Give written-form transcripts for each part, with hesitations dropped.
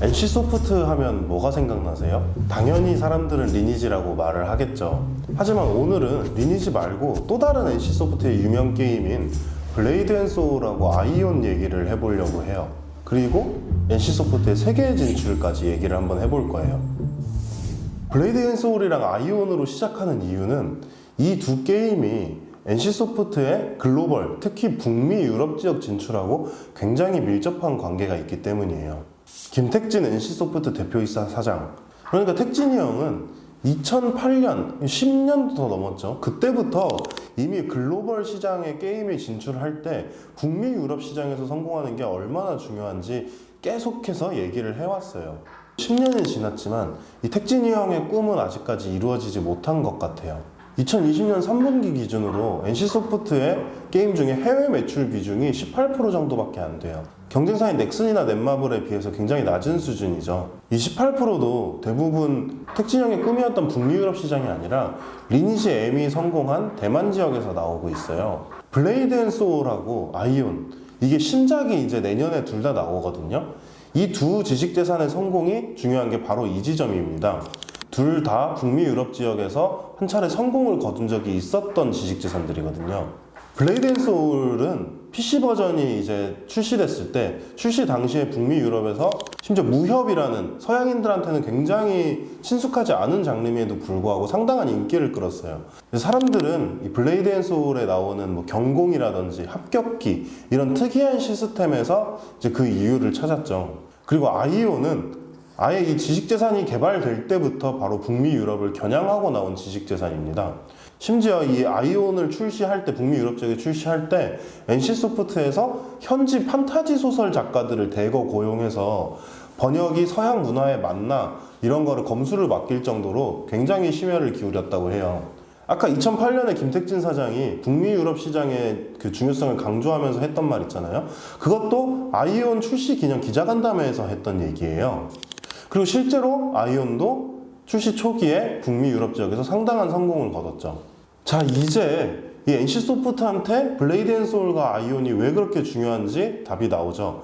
NC소프트 하면 뭐가 생각나세요? 당연히 사람들은 리니지라고 말을 하겠죠. 하지만 오늘은 리니지 말고 또 다른 NC소프트의 유명 게임인 블레이드 앤 소울하고 아이온 얘기를 해보려고 해요. 그리고 NC소프트의 세계 진출까지 얘기를 한번 해볼 거예요. 블레이드 앤 소울이랑 아이온으로 시작하는 이유는 이 두 게임이 NC소프트의 글로벌, 특히 북미 유럽 지역 진출하고 굉장히 밀접한 관계가 있기 때문이에요. 김택진 NC소프트 대표이사 사장, 그러니까 택진이 형은 2008년, 10년도 더 넘었죠. 그때부터 이미 글로벌 시장에 게임에 진출할 때 북미 유럽 시장에서 성공하는 게 얼마나 중요한지 계속해서 얘기를 해왔어요. 10년이 지났지만 이 택진이 형의 꿈은 아직까지 이루어지지 못한 것 같아요. 2020년 3분기 기준으로 NC소프트의 게임 중에 해외 매출 비중이 18% 정도밖에 안 돼요. 경쟁사인 넥슨이나 넷마블에 비해서 굉장히 낮은 수준이죠. 이 18%도 대부분 택진 형의 꿈이었던 북미 유럽 시장이 아니라 리니지 M이 성공한 대만 지역에서 나오고 있어요. 블레이드 앤 소울하고 아이온, 이게 신작이 이제 내년에 둘 다 나오거든요. 이 두 지식재산의 성공이 중요한 게 바로 이 지점입니다. 둘 다 북미 유럽 지역에서 한 차례 성공을 거둔 적이 있었던 지식재산들이거든요. 블레이드 앤 소울은 PC 버전이 이제 출시됐을 때 출시 당시에 북미 유럽에서 심지어 무협이라는 서양인들한테는 굉장히 친숙하지 않은 장르임에도 불구하고 상당한 인기를 끌었어요. 사람들은 이 블레이드 앤 소울에 나오는 뭐 경공이라든지 합격기 이런 특이한 시스템에서 이제 그 이유를 찾았죠. 그리고 아이오는 아예 이 지식재산이 개발될 때부터 바로 북미 유럽을 겨냥하고 나온 지식재산입니다. 심지어 이 아이온을 출시할 때, 북미 유럽 지역에 출시할 때 NC소프트에서 현지 판타지 소설 작가들을 대거 고용해서 번역이 서양 문화에 맞나 이런 거를 검수를 맡길 정도로 굉장히 심혈을 기울였다고 해요. 아까 2008년에 김택진 사장이 북미 유럽 시장의 그 중요성을 강조하면서 했던 말 있잖아요. 그것도 아이온 출시 기념 기자간담회에서 했던 얘기예요. 그리고 실제로 아이온도 출시 초기에 북미 유럽 지역에서 상당한 성공을 거뒀죠. 자, 이제 이 NC소프트한테 블레이드 앤 소울과 아이온이 왜 그렇게 중요한지 답이 나오죠.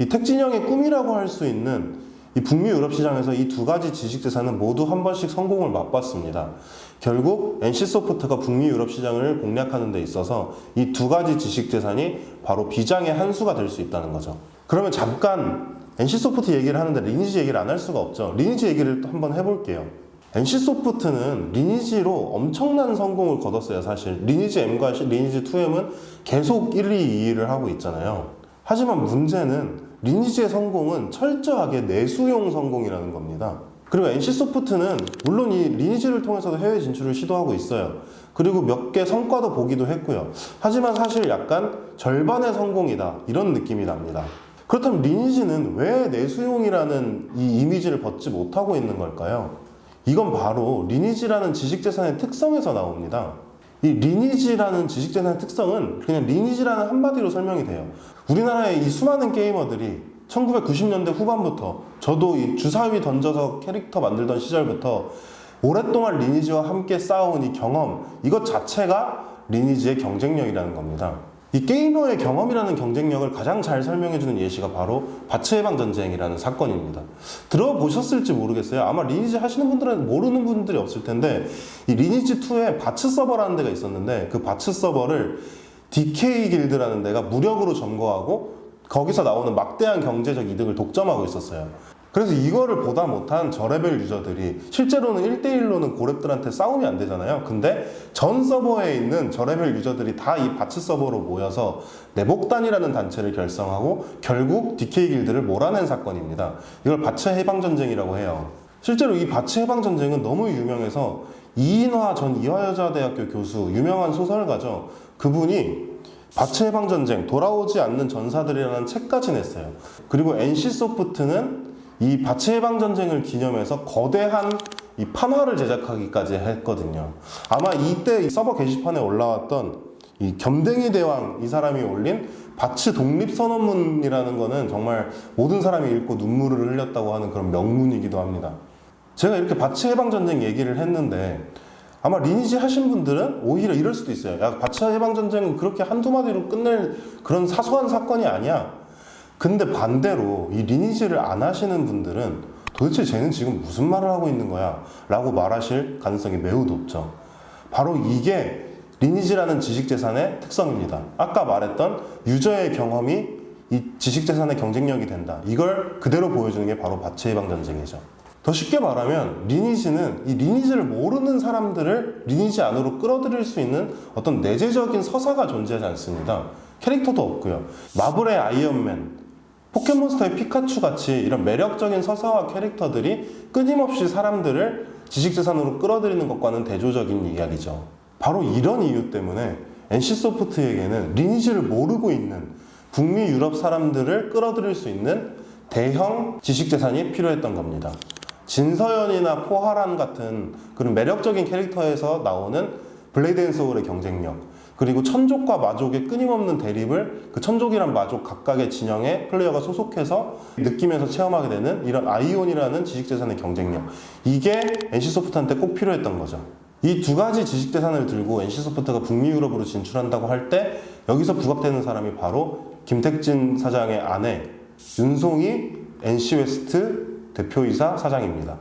이 택진 형의 꿈이라고 할 수 있는 이 북미 유럽 시장에서 이 두 가지 지식재산은 모두 한 번씩 성공을 맛봤습니다. 결국 NC소프트가 북미 유럽 시장을 공략하는 데 있어서 이 두 가지 지식재산이 바로 비장의 한 수가 될 수 있다는 거죠. 그러면 잠깐 NC소프트 얘기를 하는데 리니지 얘기를 안 할 수가 없죠. 리니지 얘기를 또 한번 해볼게요. NC소프트는 리니지로 엄청난 성공을 거뒀어요. 사실 리니지 M과 리니지 2M은 계속 1위, 2위를 하고 있잖아요. 하지만 문제는 리니지의 성공은 철저하게 내수용 성공이라는 겁니다. 그리고 NC소프트는 물론 이 리니지를 통해서도 해외 진출을 시도하고 있어요. 그리고 몇 개 성과도 보기도 했고요. 하지만 사실 약간 절반의 성공이다 이런 느낌이 납니다. 그렇다면 리니지는 왜 내수용이라는 이 이미지를 벗지 못하고 있는 걸까요? 이건 바로 리니지라는 지식재산의 특성에서 나옵니다. 이 리니지라는 지식재산의 특성은 그냥 리니지라는 한마디로 설명이 돼요. 우리나라의 이 수많은 게이머들이 1990년대 후반부터 저도 이 주사위 던져서 캐릭터 만들던 시절부터 오랫동안 리니지와 함께 쌓아온 이 경험, 이것 자체가 리니지의 경쟁력이라는 겁니다. 이 게이머의 경험이라는 경쟁력을 가장 잘 설명해주는 예시가 바로 바츠해방전쟁이라는 사건입니다. 들어보셨을지 모르겠어요. 아마 리니지 하시는 분들은 모르는 분들이 없을 텐데 이 리니지2에 바츠 서버라는 데가 있었는데 그 바츠 서버를 DK 길드라는 데가 무력으로 점거하고 거기서 나오는 막대한 경제적 이득을 독점하고 있었어요. 그래서 이거를 보다 못한 저레벨 유저들이 실제로는 1대1로는 고렙들한테 싸움이 안 되잖아요. 근데 전 서버에 있는 저레벨 유저들이 다 이 바츠 서버로 모여서 내복단이라는 단체를 결성하고 결국 DK 길드를 몰아낸 사건입니다. 이걸 바츠 해방전쟁이라고 해요. 실제로 이 바츠 해방전쟁은 너무 유명해서 이인화 전 이화여자대학교 교수, 유명한 소설가죠. 그분이 바츠 해방전쟁, 돌아오지 않는 전사들이라는 책까지 냈어요. 그리고 NC소프트는 이 바츠 해방전쟁을 기념해서 거대한 이 판화를 제작하기까지 했거든요. 아마 이때 서버 게시판에 올라왔던 이 겸댕이 대왕 이 사람이 올린 바츠 독립선언문이라는 거는 정말 모든 사람이 읽고 눈물을 흘렸다고 하는 그런 명문이기도 합니다. 제가 이렇게 바츠 해방전쟁 얘기를 했는데 아마 리니지 하신 분들은 오히려 이럴 수도 있어요. 야, 바츠 해방전쟁은 그렇게 한두 마디로 끝낼 그런 사소한 사건이 아니야. 근데 반대로 이 리니지를 안 하시는 분들은 도대체 쟤는 지금 무슨 말을 하고 있는 거야? 라고 말하실 가능성이 매우 높죠. 바로 이게 리니지라는 지식재산의 특성입니다. 아까 말했던 유저의 경험이 이 지식재산의 경쟁력이 된다. 이걸 그대로 보여주는 게 바로 바체해방 전쟁이죠. 더 쉽게 말하면 리니지는 이 리니지를 모르는 사람들을 리니지 안으로 끌어들일 수 있는 어떤 내재적인 서사가 존재하지 않습니다. 캐릭터도 없고요. 마블의 아이언맨, 포켓몬스터의 피카츄 같이 이런 매력적인 서사와 캐릭터들이 끊임없이 사람들을 지식재산으로 끌어들이는 것과는 대조적인 이야기죠. 바로 이런 이유 때문에 NC소프트에게는 리니지를 모르고 있는 북미 유럽 사람들을 끌어들일 수 있는 대형 지식재산이 필요했던 겁니다. 진서연이나 포하란 같은 그런 매력적인 캐릭터에서 나오는 블레이드 앤 소울의 경쟁력, 그리고 천족과 마족의 끊임없는 대립을 그 천족이란 마족 각각의 진영에 플레이어가 소속해서 느끼면서 체험하게 되는 이런 아이온이라는 지식재산의 경쟁력, 이게 NC소프트한테 꼭 필요했던 거죠. 이 두 가지 지식재산을 들고 NC소프트가 북미 유럽으로 진출한다고 할 때 여기서 부각되는 사람이 바로 김택진 사장의 아내 윤송이 NC웨스트 대표이사 사장입니다.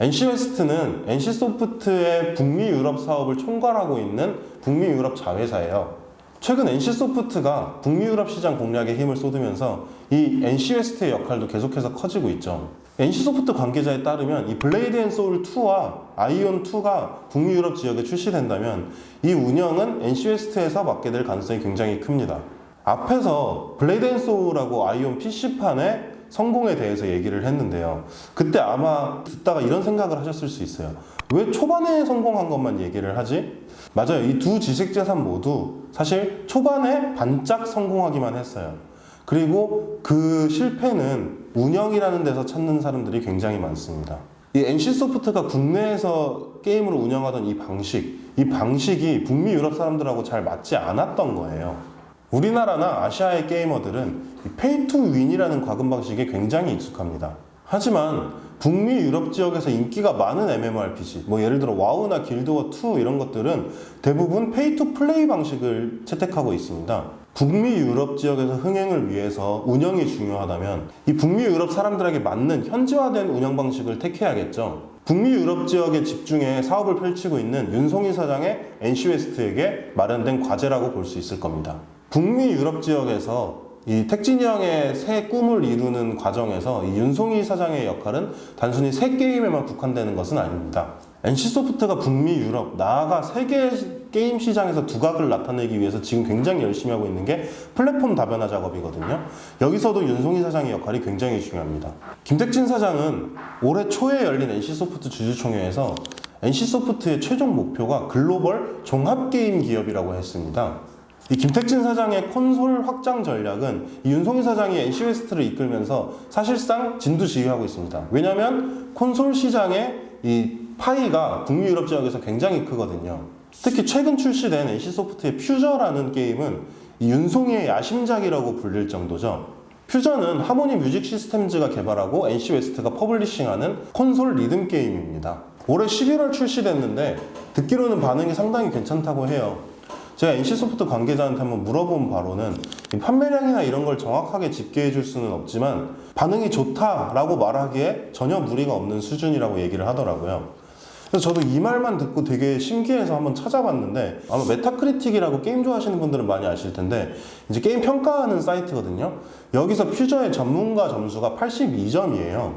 NC웨스트는 NC소프트의 북미 유럽 사업을 총괄하고 있는 북미 유럽 자회사예요. 최근 NC소프트가 북미 유럽 시장 공략에 힘을 쏟으면서 이 NC웨스트의 역할도 계속해서 커지고 있죠. NC소프트 관계자에 따르면 이 블레이드 앤 소울 2와 아이온 2가 북미 유럽 지역에 출시된다면 이 운영은 NC웨스트에서 맡게 될 가능성이 굉장히 큽니다. 앞에서 블레이드 앤 소울하고 아이온 PC판의 성공에 대해서 얘기를 했는데요. 그때 아마 듣다가 이런 생각을 하셨을 수 있어요. 왜 초반에 성공한 것만 얘기를 하지? 맞아요. 이 두 지식재산 모두 사실 초반에 반짝 성공하기만 했어요. 그리고 그 실패는 운영이라는 데서 찾는 사람들이 굉장히 많습니다. 이 NC소프트가 국내에서 게임을 운영하던 이 방식이 북미 유럽 사람들하고 잘 맞지 않았던 거예요. 우리나라나 아시아의 게이머들은 페이 투 윈이라는 과금 방식에 굉장히 익숙합니다. 하지만 북미 유럽 지역에서 인기가 많은 MMORPG, 뭐 예를 들어 와우나 길드워 2 이런 것들은 대부분 페이 투 플레이 방식을 채택하고 있습니다. 북미 유럽 지역에서 흥행을 위해서 운영이 중요하다면 이 북미 유럽 사람들에게 맞는 현지화된 운영 방식을 택해야겠죠. 북미 유럽 지역에 집중해 사업을 펼치고 있는 윤송희 사장의 NC웨스트에게 마련된 과제라고 볼 수 있을 겁니다. 북미 유럽 지역에서 이 택진이 형의 새 꿈을 이루는 과정에서 이 윤송희 사장의 역할은 단순히 새 게임에만 국한되는 것은 아닙니다. NC소프트가 북미 유럽, 나아가 세계 게임 시장에서 두각을 나타내기 위해서 지금 굉장히 열심히 하고 있는 게 플랫폼 다변화 작업이거든요. 여기서도 윤송희 사장의 역할이 굉장히 중요합니다. 김택진 사장은 올해 초에 열린 NC소프트 주주총회에서 NC소프트의 최종 목표가 글로벌 종합게임 기업이라고 했습니다. 이 김택진 사장의 콘솔 확장 전략은 이 윤송희 사장이 NC웨스트를 이끌면서 사실상 진두지휘하고 있습니다. 왜냐하면 콘솔 시장의 이 파이가 북미 유럽 지역에서 굉장히 크거든요. 특히 최근 출시된 NC소프트의 퓨저라는 게임은 이 윤송희의 야심작이라고 불릴 정도죠. 퓨저는 하모니 뮤직 시스템즈가 개발하고 NC웨스트가 퍼블리싱하는 콘솔 리듬 게임입니다. 올해 11월 출시됐는데 듣기로는 반응이 상당히 괜찮다고 해요. 제가 NC소프트 관계자한테 한번 물어본 바로는 판매량이나 이런 걸 정확하게 집계해 줄 수는 없지만 반응이 좋다라고 말하기에 전혀 무리가 없는 수준이라고 얘기를 하더라고요. 그래서 저도 이 말만 듣고 되게 신기해서 한번 찾아봤는데 아마 메타크리틱이라고 게임 좋아하시는 분들은 많이 아실 텐데 이제 게임 평가하는 사이트거든요. 여기서 퓨저의 전문가 점수가 82점이에요.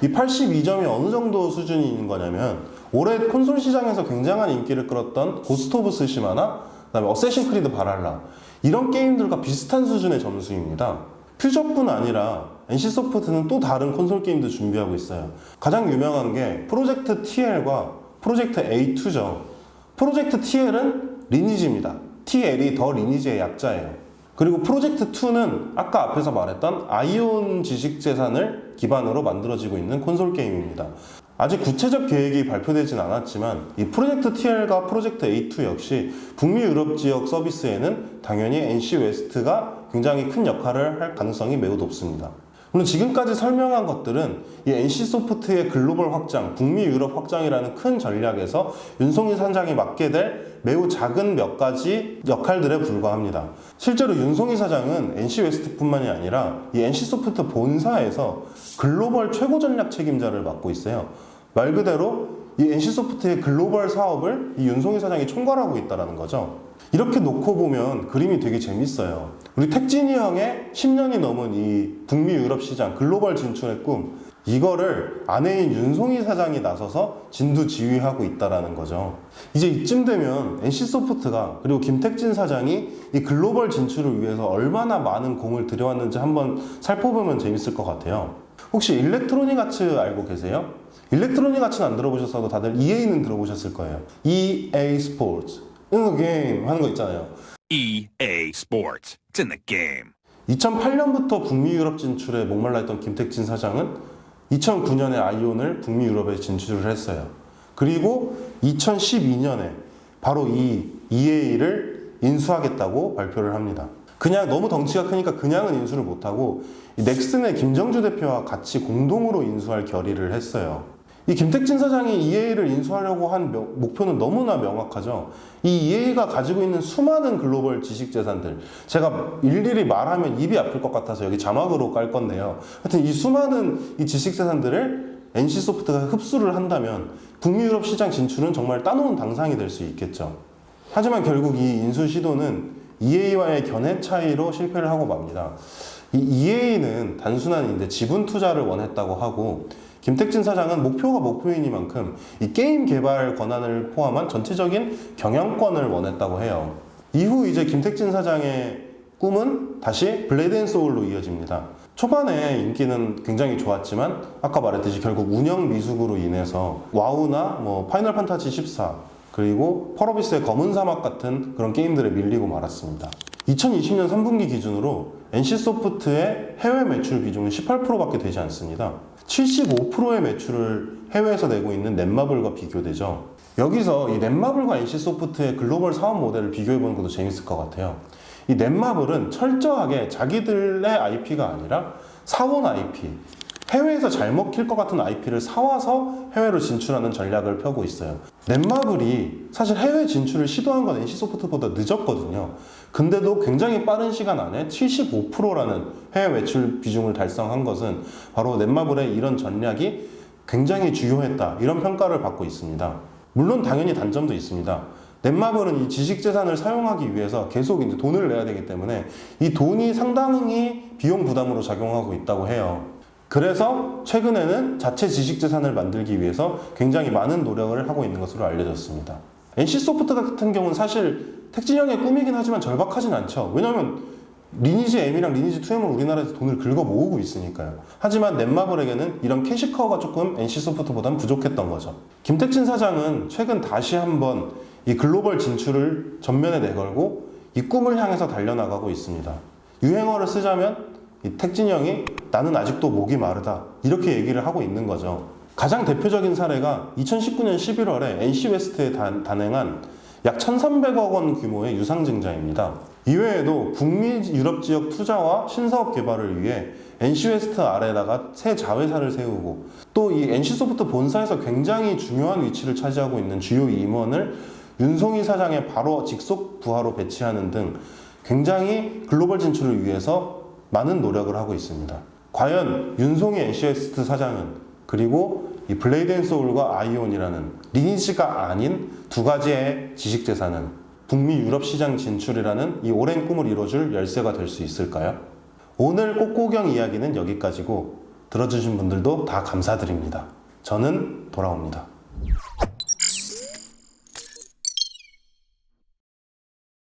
이 82점이 어느 정도 수준인 거냐면 올해 콘솔 시장에서 굉장한 인기를 끌었던 고스트 오브 스시마나 그다음에 어쌔신 크리드 바랄라 이런 게임들과 비슷한 수준의 점수입니다. 퓨저뿐 아니라 NC소프트는 또 다른 콘솔 게임도 준비하고 있어요. 가장 유명한 게 프로젝트 TL과 프로젝트 A2죠. 프로젝트 TL은 리니지입니다. TL이 더 리니지의 약자예요. 그리고 프로젝트 2는 아까 앞에서 말했던 아이온 지식재산을 기반으로 만들어지고 있는 콘솔 게임입니다. 아직 구체적 계획이 발표되진 않았지만 이 프로젝트 TL과 프로젝트 A2 역시 북미 유럽 지역 서비스에는 당연히 NC웨스트가 굉장히 큰 역할을 할 가능성이 매우 높습니다. 물론 지금까지 설명한 것들은 이 NC소프트의 글로벌 확장, 북미 유럽 확장이라는 큰 전략에서 윤송희 사장이 맡게 될 매우 작은 몇 가지 역할들에 불과합니다. 실제로 윤송희 사장은 NC 웨스트뿐만이 아니라 이 NC소프트 본사에서 글로벌 최고 전략 책임자를 맡고 있어요. 말 그대로 이 NC소프트의 글로벌 사업을 이 윤송희 사장이 총괄하고 있다는 거죠. 이렇게 놓고 보면 그림이 되게 재밌어요. 우리 택진이 형의 10년이 넘은 이 북미 유럽 시장 글로벌 진출의 꿈, 이거를 아내인 윤송희 사장이 나서서 진두지휘하고 있다는 거죠. 이제 이쯤 되면 NC소프트가 그리고 김택진 사장이 이 글로벌 진출을 위해서 얼마나 많은 공을 들여왔는지 한번 살펴보면 재밌을 것 같아요. 혹시 일렉트로닉 아츠 알고 계세요? 일렉트로닉 아츠는 안 들어보셨어도 다들 EA는 들어보셨을 거예요. EA 스포츠 in the game 하는 거 있잖아요. EA Sports. It's in the game. 2008년부터 북미 유럽 진출에 목말라 있던 김택진 사장은 2009년에 아이온을 북미 유럽에 진출을 했어요. 그리고 2012년에 바로 이 EA를 인수하겠다고 발표를 합니다. 그냥 너무 덩치가 크니까 그냥은 인수를 못하고 넥슨의 김정주 대표와 같이 공동으로 인수할 결의를 했어요. 이 김택진 사장이 EA를 인수하려고 한 목표는 너무나 명확하죠. 이 EA가 가지고 있는 수많은 글로벌 지식 재산들, 제가 일일이 말하면 입이 아플 것 같아서 여기 자막으로 깔 건데요. 하여튼 이 수많은 이 지식 재산들을 NC소프트가 흡수를 한다면 북미 유럽 시장 진출은 정말 따놓은 당상이 될 수 있겠죠. 하지만 결국 이 인수 시도는 EA와의 견해 차이로 실패를 하고 맙니다. 이 EA는 단순한 이제 지분 투자를 원했다고 하고, 김택진 사장은 목표가 목표이니만큼 이 게임 개발 권한을 포함한 전체적인 경영권을 원했다고 해요. 이후 이제 김택진 사장의 꿈은 다시 블레이드 앤 소울로 이어집니다. 초반에 인기는 굉장히 좋았지만 아까 말했듯이 결국 운영 미숙으로 인해서 와우나 뭐 파이널 판타지 14 그리고 펄어비스의 검은 사막 같은 그런 게임들에 밀리고 말았습니다. 2020년 3분기 기준으로 NC소프트의 해외 매출 비중은 18%밖에 되지 않습니다. 75%의 매출을 해외에서 내고 있는 넷마블과 비교되죠. 여기서 이 넷마블과 NC소프트의 글로벌 사업 모델을 비교해보는 것도 재밌을 것 같아요. 이 넷마블은 철저하게 자기들의 IP가 아니라 사온 IP, 해외에서 잘 먹힐 것 같은 IP를 사와서 해외로 진출하는 전략을 펴고 있어요. 넷마블이 사실 해외 진출을 시도한 건 NC소프트보다 늦었거든요. 근데도 굉장히 빠른 시간 안에 75%라는 해외 매출 비중을 달성한 것은 바로 넷마블의 이런 전략이 굉장히 주요했다, 이런 평가를 받고 있습니다. 물론 당연히 단점도 있습니다. 넷마블은 이 지식재산을 사용하기 위해서 계속 이제 돈을 내야 되기 때문에 이 돈이 상당히 비용 부담으로 작용하고 있다고 해요. 그래서 최근에는 자체 지식재산을 만들기 위해서 굉장히 많은 노력을 하고 있는 것으로 알려졌습니다. NC소프트 같은 경우는 사실 택진형의 꿈이긴 하지만 절박하진 않죠. 왜냐하면 리니지 M이랑 리니지 2M을 우리나라에서 돈을 긁어 모으고 있으니까요. 하지만 넷마블에게는 이런 캐시카우가 조금 NC소프트보다는 부족했던 거죠. 김택진 사장은 최근 다시 한번 이 글로벌 진출을 전면에 내걸고 이 꿈을 향해서 달려나가고 있습니다. 유행어를 쓰자면 이 택진이 형이 나는 아직도 목이 마르다, 이렇게 얘기를 하고 있는 거죠. 가장 대표적인 사례가 2019년 11월에 NC웨스트에 단행한 약 1,300억 원 규모의 유상증자입니다. 이외에도 북미 유럽 지역 투자와 신사업 개발을 위해 NC웨스트 아래다가 새 자회사를 세우고, 또 이 NC소프트 본사에서 굉장히 중요한 위치를 차지하고 있는 주요 임원을 윤송희 사장의 바로 직속 부하로 배치하는 등 굉장히 글로벌 진출을 위해서 많은 노력을 하고 있습니다. 과연 윤송희 NC웨스트 사장은, 그리고 이 블레이드 앤 소울과 아이온이라는 리니지가 아닌 두 가지의 지식재산은 북미 유럽 시장 진출이라는 이 오랜 꿈을 이뤄줄 열쇠가 될 수 있을까요? 오늘 꽃구경 이야기는 여기까지고, 들어주신 분들도 다 감사드립니다. 저는 돌아옵니다.